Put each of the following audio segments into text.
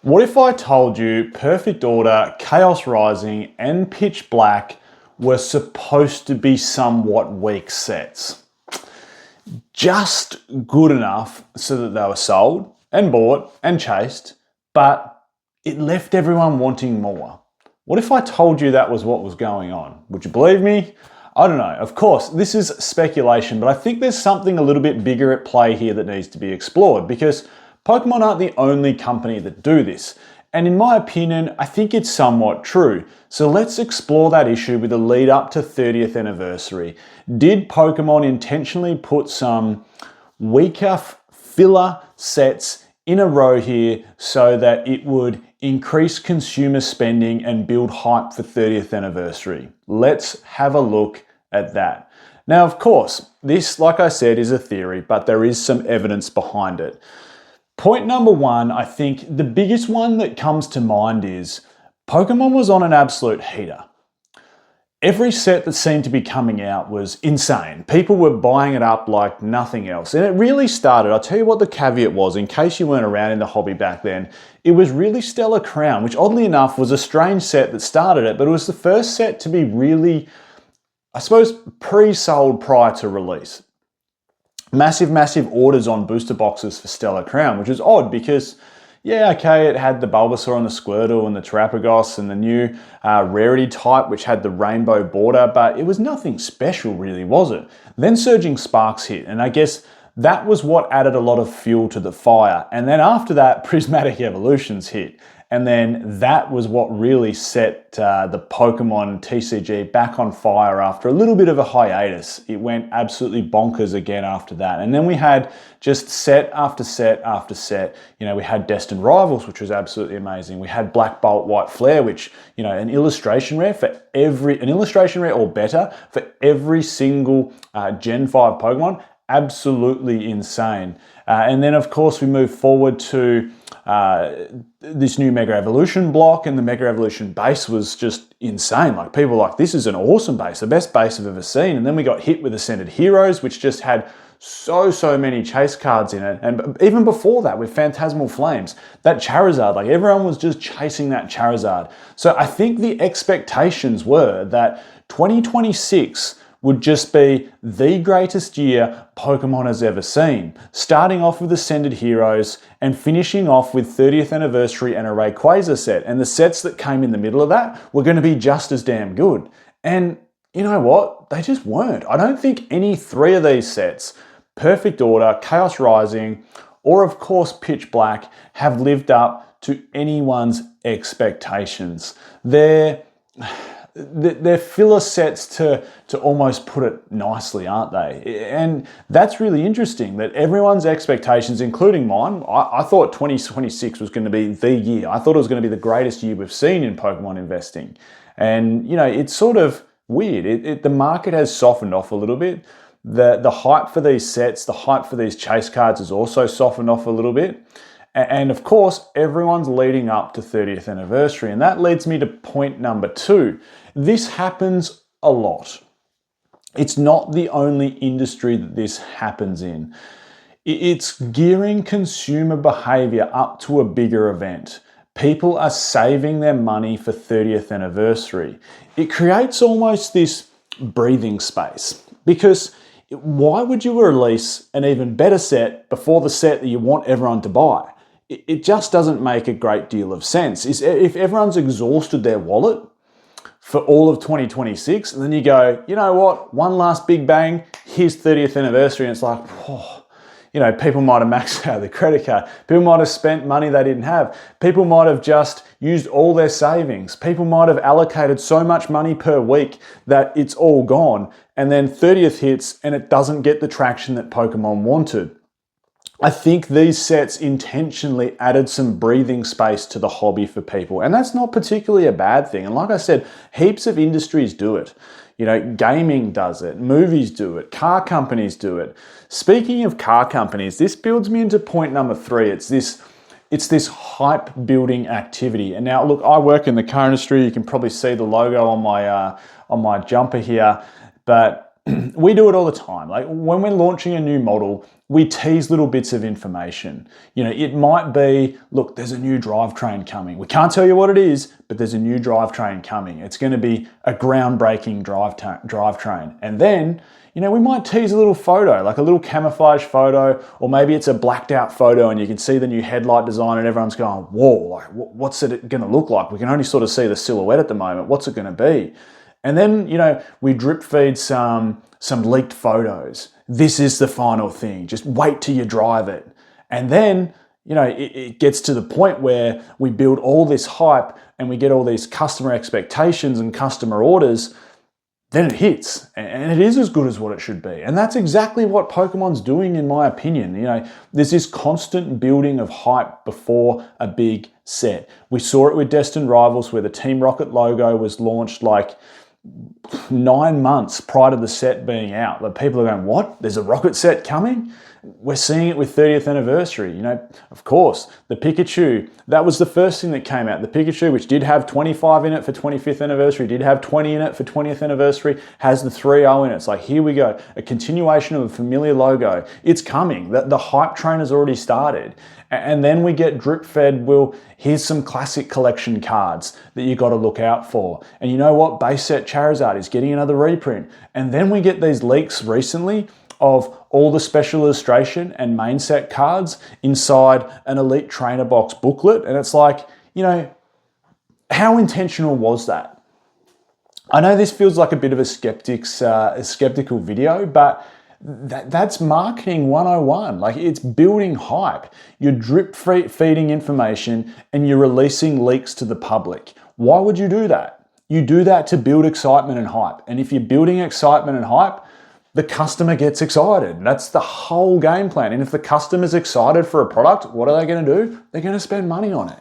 What if I told you Perfect Order, Chaos Rising, and Pitch Black were supposed to be somewhat weak sets? Just good enough so that they were sold and bought and chased, but it left everyone wanting more. What if I told you that was what was going on? Would you believe me? I don't know. Of course, this is speculation, but I think there's something a little bit bigger at play here that needs to be explored because Pokemon aren't the only company that do this. And in my opinion, I think it's somewhat true. So let's explore that issue with the lead up to 30th anniversary. Did Pokemon intentionally put some weaker filler sets in a row here so that it would increase consumer spending and build hype for 30th anniversary? Let's have a look at that. Now, of course, this, like I said, is a theory, but there is some evidence behind it. Point number one, I think the biggest one that comes to mind is Pokemon was on an absolute heater. Every set that seemed to be coming out was insane. People were buying it up like nothing else. And it really started, I'll tell you what the caveat was, in case you weren't around in the hobby back then, it was really Stellar Crown, which oddly enough was a strange set that started it, but it was the first set to be really, I suppose, pre-sold prior to release. Massive orders on booster boxes for Stellar Crown, which is odd because, yeah, okay, it had the Bulbasaur and the Squirtle and the Terapagos and the new rarity type, which had the rainbow border, but it was nothing special really, was it? Then Surging Sparks hit, and I guess that was what added a lot of fuel to the fire. And then after that, Prismatic Evolutions hit. And then that was what really set the Pokemon TCG back on fire after a little bit of a hiatus. It went absolutely bonkers again after that. And then we had just set after set after set. You know, we had Destined Rivals, which was absolutely amazing. We had Black Bolt, White Flare, which, you know, an illustration rare or better for every single Gen 5 Pokemon. Absolutely insane. And then, of course, we move forward to this new Mega Evolution block, and the Mega Evolution base was just insane. Like, people were like, this is an awesome base, the best base I've ever seen. And then we got hit with Ascended Heroes, which just had so many chase cards in it. And even before that, with Phantasmal Flames, that Charizard, like everyone was just chasing that Charizard. So I think the expectations were that 2026 would just be the greatest year Pokemon has ever seen. Starting off with Ascended Heroes and finishing off with 30th Anniversary and a Rayquaza set. And the sets that came in the middle of that were going to be just as damn good. And you know what? They just weren't. I don't think any three of these sets, Perfect Order, Chaos Rising, or of course Pitch Black, have lived up to anyone's expectations. They're filler sets to almost put it nicely, aren't they? And that's really interesting that everyone's expectations, including mine, I thought 2026 was going to be the year. I thought it was going to be the greatest year we've seen in Pokemon investing. And, you know, it's sort of weird. The market has softened off a little bit. The hype for these sets, the hype for these chase cards has also softened off a little bit. And of course, everyone's leading up to 30th anniversary. And that leads me to point number two. This happens a lot. It's not the only industry that this happens in. It's gearing consumer behavior up to a bigger event. People are saving their money for 30th anniversary. It creates almost this breathing space because why would you release an even better set before the set that you want everyone to buy? It just doesn't make a great deal of sense. If everyone's exhausted their wallet for all of 2026, and then you go, you know what, one last big bang, here's 30th anniversary, and it's like, oh, you know, people might have maxed out their credit card. People might have spent money they didn't have. People might have just used all their savings. People might have allocated so much money per week that it's all gone. And then 30th hits and it doesn't get the traction that Pokemon wanted. I think these sets intentionally added some breathing space to the hobby for people, and that's not particularly a bad thing. And like I said, heaps of industries do it. You know, gaming does it, movies do it, car companies do it. Speaking of car companies, this builds me into point number three. It's this hype building activity. And now, look, I work in the car industry. You can probably see the logo on my jumper here, but we do it all the time. Like when we're launching a new model, we tease little bits of information. You know, it might be, look, there's a new drivetrain coming. We can't tell you what it is, but there's a new drivetrain coming. It's going to be a groundbreaking drivetrain. And then, you know, we might tease a little photo, like a little camouflage photo, or maybe it's a blacked out photo and you can see the new headlight design and everyone's going, whoa, like what's it going to look like? We can only sort of see the silhouette at the moment. What's it going to be? And then, you know, we drip feed some leaked photos. This is the final thing. Just wait till you drive it. And then, you know, it gets to the point where we build all this hype and we get all these customer expectations and customer orders. Then it hits, and it is as good as what it should be. And that's exactly what Pokemon's doing, in my opinion. You know, there's this constant building of hype before a big set. We saw it with Destined Rivals, where the Team Rocket logo was launched like 9 months prior to the set being out. Like people are going, what? There's a Rocket set coming? We're seeing it with 30th anniversary. You know, of course, the Pikachu, that was the first thing that came out. The Pikachu, which did have 25 in it for 25th anniversary, did have 20 in it for 20th anniversary, has the 3.0 in it. It's like, here we go, a continuation of a familiar logo. It's coming. The hype train has already started. And then we get drip fed, well, here's some classic collection cards that you got to look out for. And you know what? Base set Charizard is getting another reprint. And then we get these leaks recently of all the special illustration and main set cards inside an Elite Trainer Box booklet. And it's like, you know, how intentional was that? I know this feels like a bit of a skeptical video, but that's marketing 101. Like, it's building hype. You're drip feeding information and you're releasing leaks to the public. Why would you do that? You do that to build excitement and hype. And if you're building excitement and hype, the customer gets excited. That's the whole game plan. And if the customer's excited for a product, what are they going to do? They're going to spend money on it.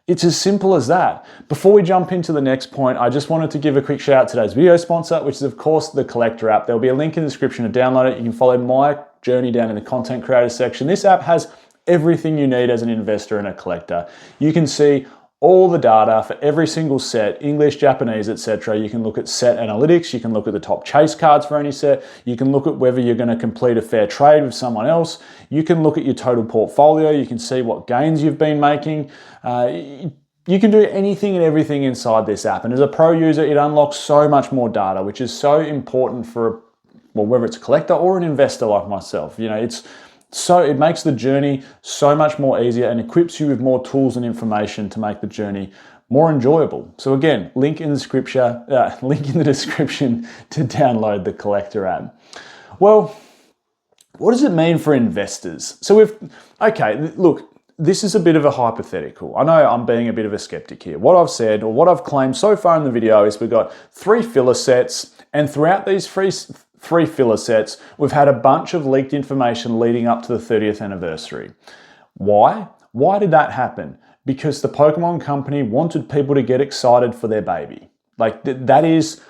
It's as simple as that. Before we jump into the next point, I just wanted to give a quick shout out to today's video sponsor, which is of course the Collector app. There'll be a link in the description to download it. You can follow my journey down in the content creator section. This app has everything you need as an investor and a collector. You can see all the data for every single set, English, Japanese, etc. You can look at set analytics. You can look at the top chase cards for any set. You can look at whether you're going to complete a fair trade with someone else. You can look at your total portfolio. You can see what gains you've been making. You can do anything and everything inside this app. And as a pro user, it unlocks so much more data, which is so important for, well, whether it's a collector or an investor like myself. You know, it makes the journey so much more easier and equips you with more tools and information to make the journey more enjoyable. So again, link in the description to download the Collector app. Well, what does it mean for investors? So look, this is a bit of a hypothetical. I know I'm being a bit of a skeptic here. What I've said, or what I've claimed so far in the video, is we've got 3 filler sets, and throughout these three filler sets, we've had a bunch of leaked information leading up to the 30th anniversary. Why? Why did that happen? Because the Pokemon Company wanted people to get excited for their baby. Like, that is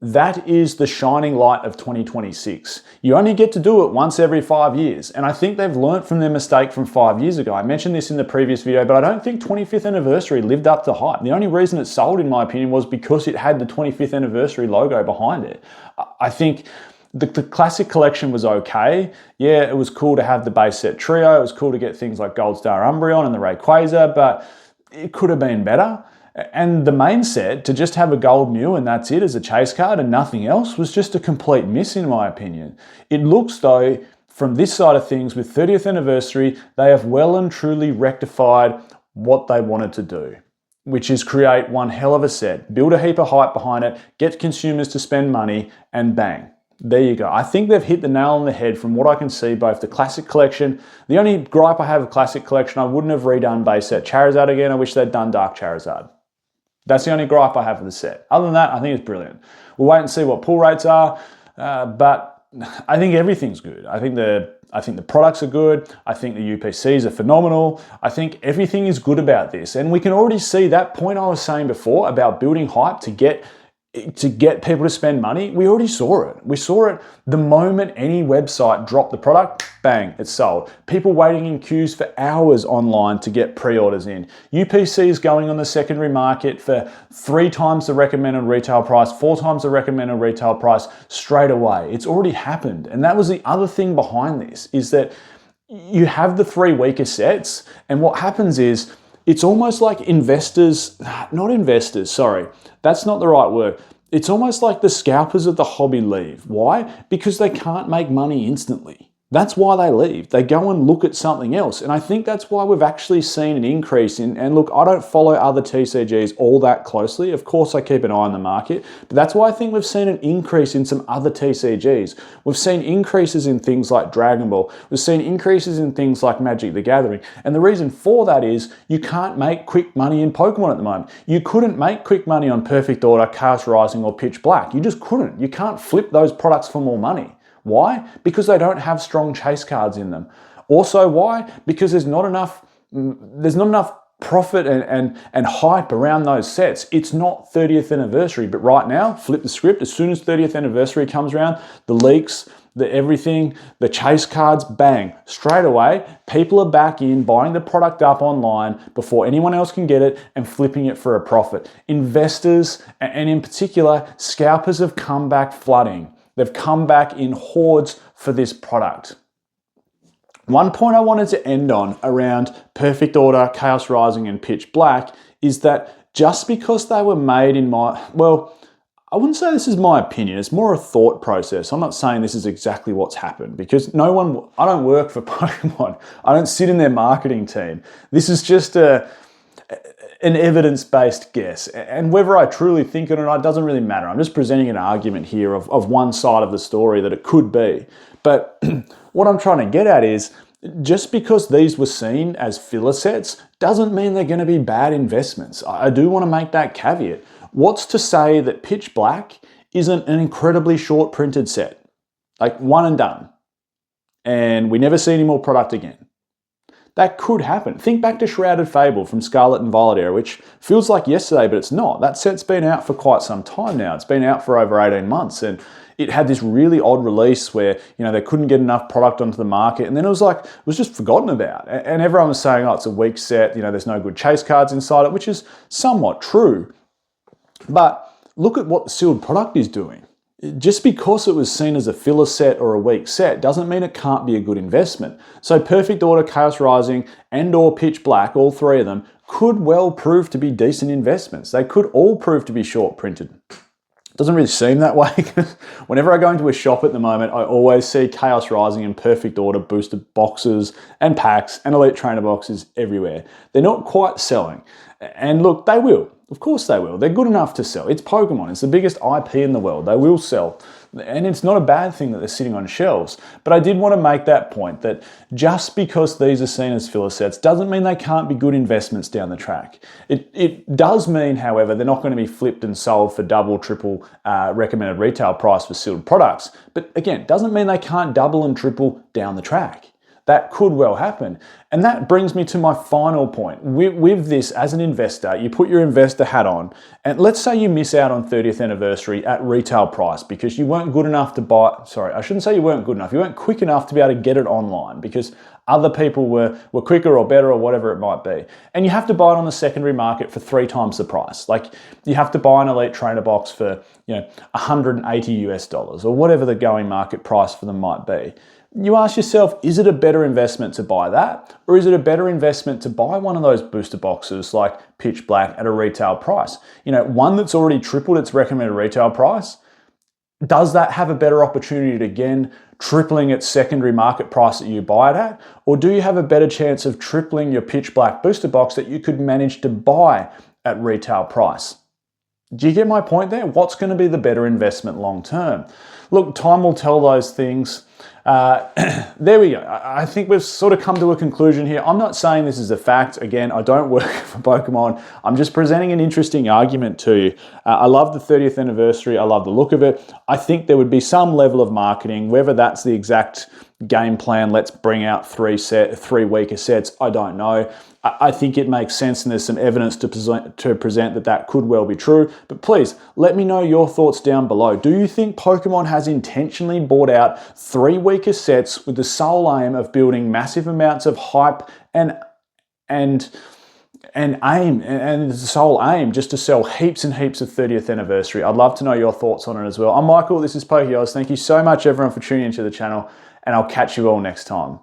the shining light of 2026. You only get to do it once every 5 years. And I think they've learnt from their mistake from 5 years ago. I mentioned this in the previous video, but I don't think 25th anniversary lived up to hype. The only reason it sold, in my opinion, was because it had the 25th anniversary logo behind it. I think the classic collection was okay. Yeah, it was cool to have the base set trio. It was cool to get things like Goldstar Umbreon and the Rayquaza, but it could have been better. And the main set, to just have a gold Mew and that's it as a chase card and nothing else, was just a complete miss in my opinion. It looks though, from this side of things, with 30th anniversary, they have well and truly rectified what they wanted to do, which is create one hell of a set, build a heap of hype behind it, get consumers to spend money, and bang. There you go. I think they've hit the nail on the head from what I can see, both the Classic Collection. The only gripe I have of Classic Collection, I wouldn't have redone base set Charizard again. I wish they'd done Dark Charizard. That's the only gripe I have with the set. Other than that, I think it's brilliant. We'll wait and see what pull rates are, but I think everything's good. I think the products are good. I think the UPCs are phenomenal. I think everything is good about this. And we can already see that point I was saying before about building hype to get to get people to spend money, we already saw it. We saw it the moment any website dropped the product, bang, it's sold. People waiting in queues for hours online to get pre-orders in. UPC is going on the secondary market for 3 times the recommended retail price, 4 times the recommended retail price straight away. It's already happened. And that was the other thing behind this, is that you have the 3 weaker sets, and what happens is it's almost like that's not the right word. It's almost like the scalpers of the hobby leave. Why? Because they can't make money instantly. That's why they leave. They go and look at something else. And I think that's why we've actually seen an increase in, and look, I don't follow other TCGs all that closely. Of course, I keep an eye on the market, but that's why I think we've seen an increase in some other TCGs. We've seen increases in things like Dragon Ball. We've seen increases in things like Magic the Gathering. And the reason for that is you can't make quick money in Pokemon at the moment. You couldn't make quick money on Perfect Order, Chaos Rising, or Pitch Black. You just couldn't. You can't flip those products for more money. Why? Because they don't have strong chase cards in them. Also, why? Because there's not enough profit and hype around those sets. It's not 30th anniversary, but right now, flip the script. As soon as 30th anniversary comes around, the leaks, the everything, the chase cards, bang, straight away, people are back in buying the product up online before anyone else can get it and flipping it for a profit. Investors, and in particular, scalpers, have come back flooding. They've come back in hordes for this product. One point I wanted to end on around Perfect Order, Chaos Rising, and Pitch Black is that just because they were made in I wouldn't say this is my opinion, it's more a thought process. I'm not saying this is exactly what's happened, because I don't work for Pokemon. I don't sit in their marketing team. This is just an evidence-based guess, and whether I truly think it or not doesn't really matter. I'm just presenting an argument here of one side of the story that it could be. But what I'm trying to get at is, just because these were seen as filler sets doesn't mean they're going to be bad investments. I do want to make that caveat. What's to say that Pitch Black isn't an incredibly short printed set? Like one and done. And we never see any more product again. That could happen. Think back to Shrouded Fable from Scarlet and Violet era, which feels like yesterday, but it's not. That set's been out for quite some time now. It's been out for over 18 months, and it had this really odd release where, they couldn't get enough product onto the market, and then it was just forgotten about. And everyone was saying, oh, it's a weak set, there's no good chase cards inside it, which is somewhat true. But look at what the sealed product is doing. Just because it was seen as a filler set or a weak set doesn't mean it can't be a good investment. So Perfect Order, Chaos Rising, and or Pitch Black, all 3 of them, could well prove to be decent investments. They could all prove to be short printed. It doesn't really seem that way, because whenever I go into a shop at the moment, I always see Chaos Rising and Perfect Order boosted boxes and packs and Elite Trainer boxes everywhere. They're not quite selling. And look, they will. Of course they will. They're good enough to sell. It's Pokemon. It's the biggest IP in the world. They will sell. And it's not a bad thing that they're sitting on shelves. But I did want to make that point, that just because these are seen as filler sets doesn't mean they can't be good investments down the track. It does mean, however, they're not going to be flipped and sold for double, triple recommended retail price for sealed products. But again, doesn't mean they can't double and triple down the track. That could well happen. And that brings me to my final point. With this, as an investor, you put your investor hat on, and let's say you miss out on 30th anniversary at retail price because you weren't good enough to buy, I shouldn't say you weren't good enough, you weren't quick enough to be able to get it online because other people were quicker or better or whatever it might be. And you have to buy it on the secondary market for 3 times the price. Like you have to buy an Elite Trainer box for, $180 or whatever the going market price for them might be. You ask yourself, is it a better investment to buy that? Or is it a better investment to buy one of those booster boxes like Pitch Black at a retail price? One that's already tripled its recommended retail price. Does that have a better opportunity to, again, tripling its secondary market price that you buy it at? Or do you have a better chance of tripling your Pitch Black booster box that you could manage to buy at retail price? Do you get my point there? What's going to be the better investment long term? look, time will tell those things. There we go. I think we've sort of come to a conclusion here. I'm not saying this is a fact. Again, I don't work for Pokemon. I'm just presenting an interesting argument to you. I love the 30th anniversary. I love the look of it. I think there would be some level of marketing, whether that's the exact game plan, let's bring out 3 weaker sets, I don't know. I think it makes sense, and there's some evidence to present that could well be true. But please, let me know your thoughts down below. Do you think Pokemon has intentionally bought out 3 weaker sets with the sole aim of building massive amounts of hype and the sole aim just to sell heaps and heaps of 30th anniversary? I'd love to know your thoughts on it as well. I'm Michael, this is PokeOz. Thank you so much everyone for tuning into the channel, and I'll catch you all next time.